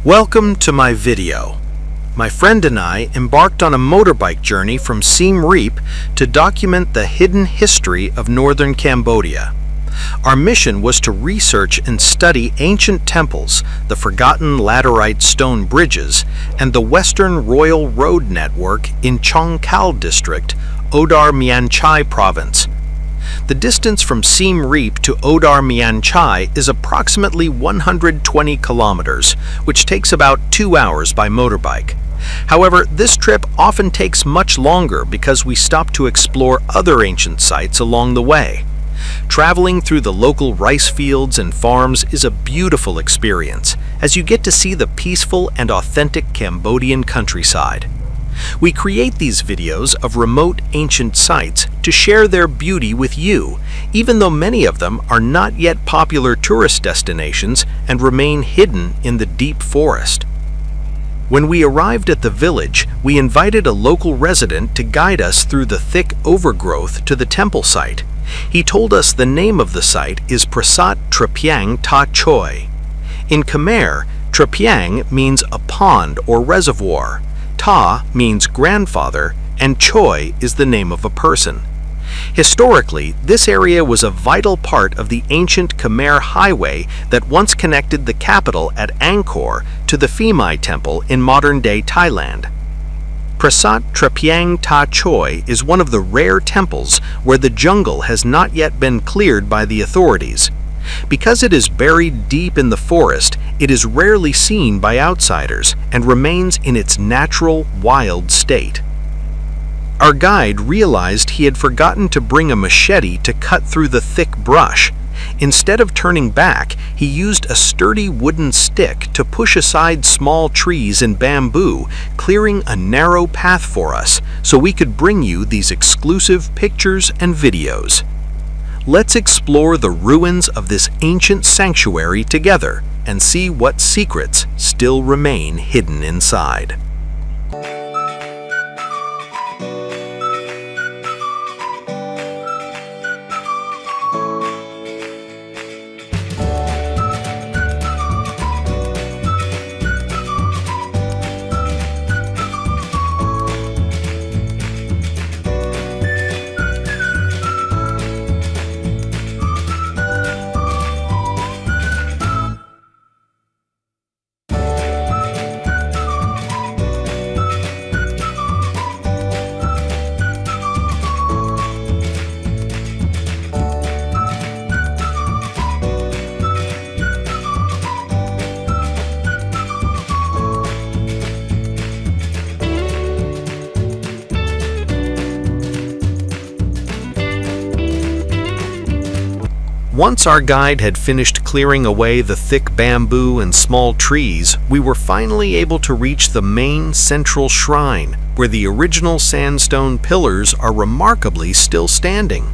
Welcome to my video. My friend and I embarked on a motorbike journey from Siem Reap to document the hidden history of northern Cambodia. Our mission was to research and study ancient temples, the forgotten laterite stone bridges, and the Western Royal Road network in Chong Kal District, Oddar Meanchey Province. The distance from Siem Reap to Oddar Meanchey is approximately 120 kilometers, which takes about 2 hours by motorbike. However, this trip often takes much longer because we stop to explore other ancient sites along the way. Traveling through the local rice fields and farms is a beautiful experience, as you get to see the peaceful and authentic Cambodian countryside. We create these videos of remote ancient sites to share their beauty with you, even though many of them are not yet popular tourist destinations and remain hidden in the deep forest. When we arrived at the village, we invited a local resident to guide us through the thick overgrowth to the temple site. He told us the name of the site is Prasat Trapeang Ta Choy. In Khmer, Trapeang means a pond or reservoir. Ta means grandfather, and Choy is the name of a person. Historically, this area was a vital part of the ancient Khmer highway that once connected the capital at Angkor to the Phimai Temple in modern-day Thailand. Prasat Trapeang Ta Choy is one of the rare temples where the jungle has not yet been cleared by the authorities. Because it is buried deep in the forest, it is rarely seen by outsiders and remains in its natural, wild state. Our guide realized he had forgotten to bring a machete to cut through the thick brush. Instead of turning back, he used a sturdy wooden stick to push aside small trees and bamboo, clearing a narrow path for us so we could bring you these exclusive pictures and videos. Let's explore the ruins of this ancient sanctuary together and see what secrets still remain hidden inside. Once our guide had finished clearing away the thick bamboo and small trees, we were finally able to reach the main central shrine, where the original sandstone pillars are remarkably still standing.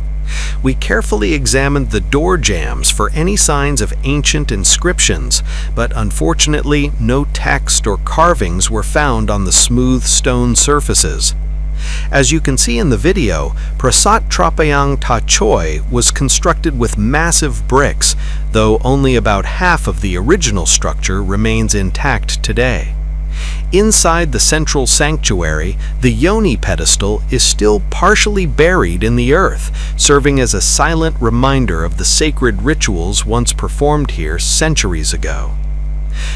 We carefully examined the door jambs for any signs of ancient inscriptions, but unfortunately no text or carvings were found on the smooth stone surfaces. As you can see in the video, Prasat Trapeang Ta Choy was constructed with massive bricks, though only about half of the original structure remains intact today. Inside the central sanctuary, the Yoni pedestal is still partially buried in the earth, serving as a silent reminder of the sacred rituals once performed here centuries ago.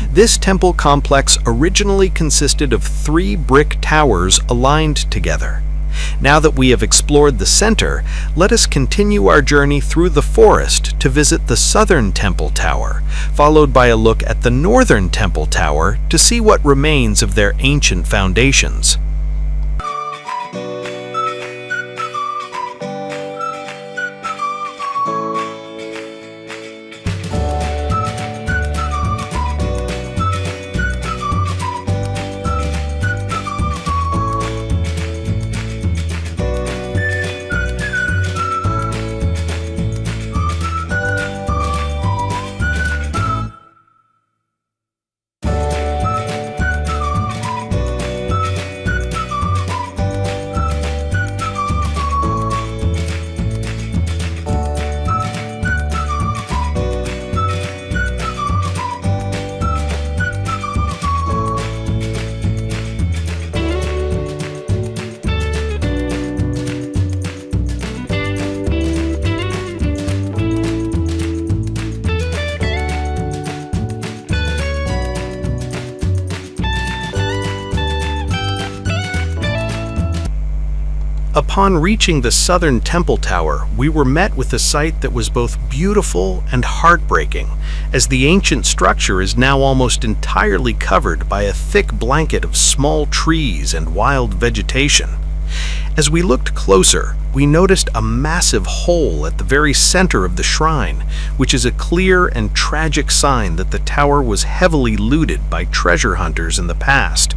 This temple complex originally consisted of 3 brick towers aligned together. Now that we have explored the center, let us continue our journey through the forest to visit the southern temple tower, followed by a look at the northern temple tower to see what remains of their ancient foundations. Upon reaching the southern temple tower, we were met with a sight that was both beautiful and heartbreaking, as the ancient structure is now almost entirely covered by a thick blanket of small trees and wild vegetation. As we looked closer, we noticed a massive hole at the very center of the shrine, which is a clear and tragic sign that the tower was heavily looted by treasure hunters in the past.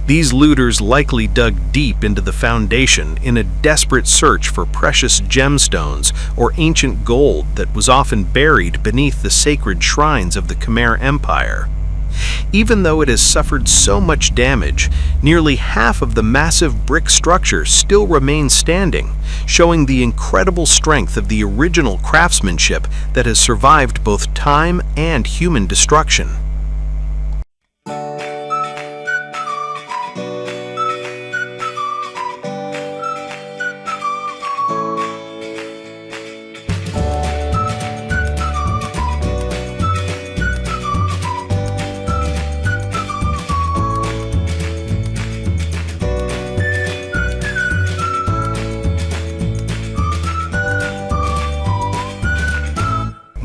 These looters likely dug deep into the foundation in a desperate search for precious gemstones or ancient gold that was often buried beneath the sacred shrines of the Khmer Empire. Even though it has suffered so much damage, nearly half of the massive brick structure still remains standing, showing the incredible strength of the original craftsmanship that has survived both time and human destruction.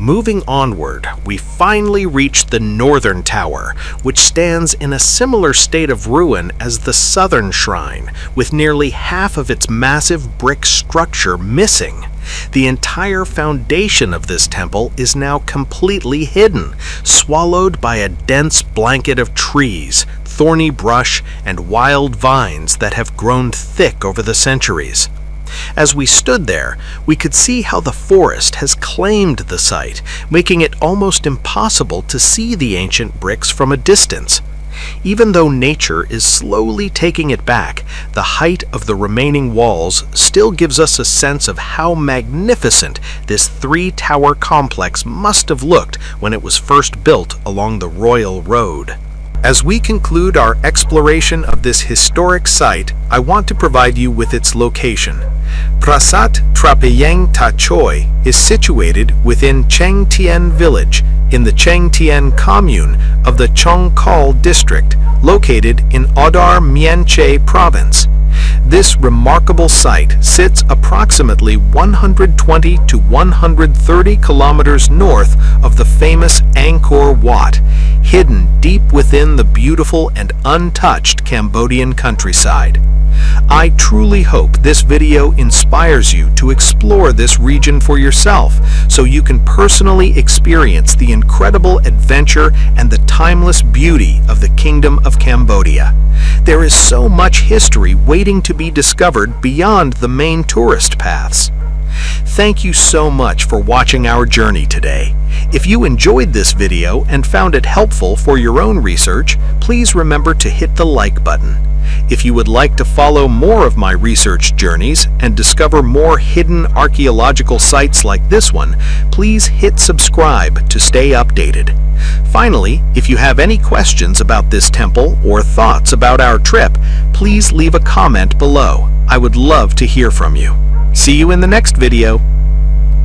Moving onward, we finally reached the northern tower, which stands in a similar state of ruin as the southern shrine, with nearly half of its massive brick structure missing. The entire foundation of this temple is now completely hidden, swallowed by a dense blanket of trees, thorny brush, and wild vines that have grown thick over the centuries. As we stood there, we could see how the forest has claimed the site, making it almost impossible to see the ancient bricks from a distance. Even though nature is slowly taking it back, the height of the remaining walls still gives us a sense of how magnificent this three-tower complex must have looked when it was first built along the Royal Road. As we conclude our exploration of this historic site, I want to provide you with its location. Prasat Trapeang Choy is situated within Cheng Tien village in the Cheng Tien commune of the Chong Kal District, located in Oddar Meanchey Province. This remarkable site sits approximately 120 to 130 kilometers north of the famous Angkor Wat, hidden deep within the beautiful and untouched Cambodian countryside. I truly hope this video inspires you to explore this region for yourself, so you can personally experience the incredible adventure and the timeless beauty of the Kingdom of Cambodia. There is so much history waiting to be discovered beyond the main tourist paths. Thank you so much for watching our journey today. If you enjoyed this video and found it helpful for your own research, please remember to hit the like button. If you would like to follow more of my research journeys and discover more hidden archaeological sites like this one, please hit subscribe to stay updated. Finally, if you have any questions about this temple or thoughts about our trip, please leave a comment below. I would love to hear from you. See you in the next video.